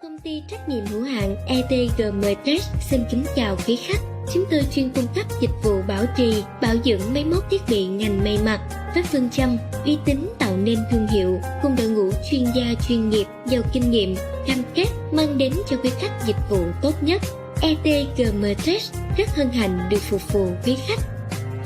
Công ty trách nhiệm hữu hạn ETG Mtress xin kính chào quý khách. Chúng tôi chuyên cung cấp dịch vụ bảo trì, bảo dưỡng máy móc thiết bị ngành may mặc với phương châm uy tín tạo nên thương hiệu, cùng đội ngũ chuyên gia chuyên nghiệp, giàu kinh nghiệm, cam kết mang đến cho quý khách dịch vụ tốt nhất. ETG Mtress rất hân hạnh được phục vụ quý khách.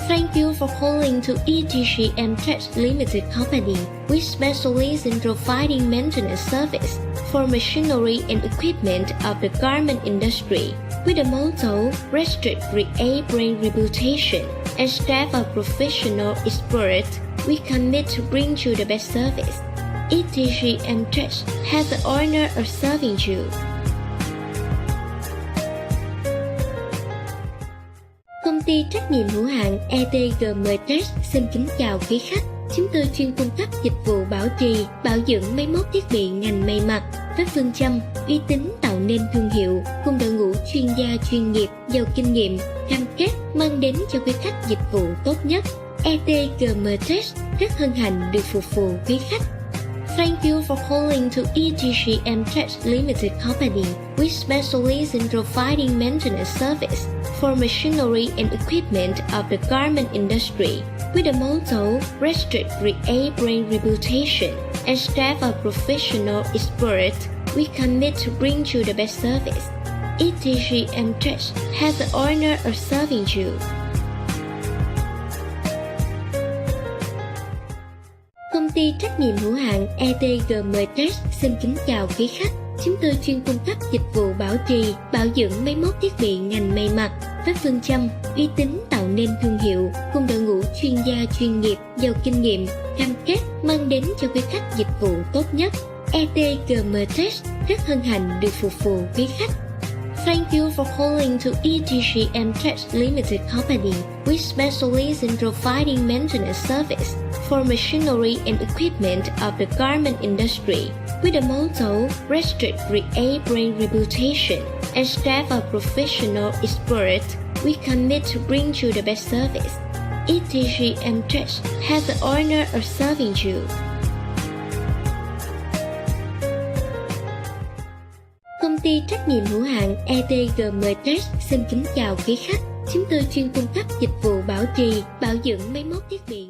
Thank you for calling to ETG Mtress Limited Company. We specialize in providing maintenance service for machinery and equipment of the garment industry. With the motto, Restrict, Create, Brand Reputation, and staff of professional experts, we commit to bring you the best service. ETG Mtress has the honor of serving you. Công ty trách nhiệm hữu hạn ETG Mtress xin kính chào quý khách. Chúng tôi chuyên cung cấp dịch vụ bảo trì, bảo dưỡng máy móc thiết bị ngành may mặc với phương châm uy tín tạo nên thương hiệu, cùng đội ngũ chuyên gia chuyên nghiệp, giàu kinh nghiệm, cam kết mang đến cho quý khách dịch vụ tốt nhất. ETG Mtress rất hân hạnh được phục vụ quý khách. Thank you for calling to ETG Mtress Limited Company. We specialize in providing maintenance service for machinery and equipment of the garment industry. With the motto, Restrict, Create, Brand Reputation, and staff of professional experts, we commit to bring you the best service. ETG Mtress has the honor of serving you. Công ty trách nhiệm hữu hạn ETG Mtress xin kính chào quý khách. Chúng tôi chuyên cung cấp dịch vụ bảo trì, bảo dưỡng máy móc thiết bị ngành may mặc với phương châm uy tín tạo nên thương hiệu, cùng đội ngũ chuyên gia chuyên nghiệp, giàu kinh nghiệm, cam kết mang đến cho quý khách dịch vụ tốt nhất. ETG Mtress rất hân hạnh được phục vụ quý khách. Thank you for calling to ETG Mtress Limited Company. We specialize in providing maintenance service for machinery and equipment of the garment industry. With the motto, Restrict, Create, Brand Reputation, and staff of professional experts, we commit to bring you the best service. ETG Mtress has the honor of serving you. Công ty trách nhiệm hữu hạn ETG Mtress xin kính chào quý khách. Chúng tôi chuyên cung cấp dịch vụ bảo trì, bảo dưỡng máy móc thiết bị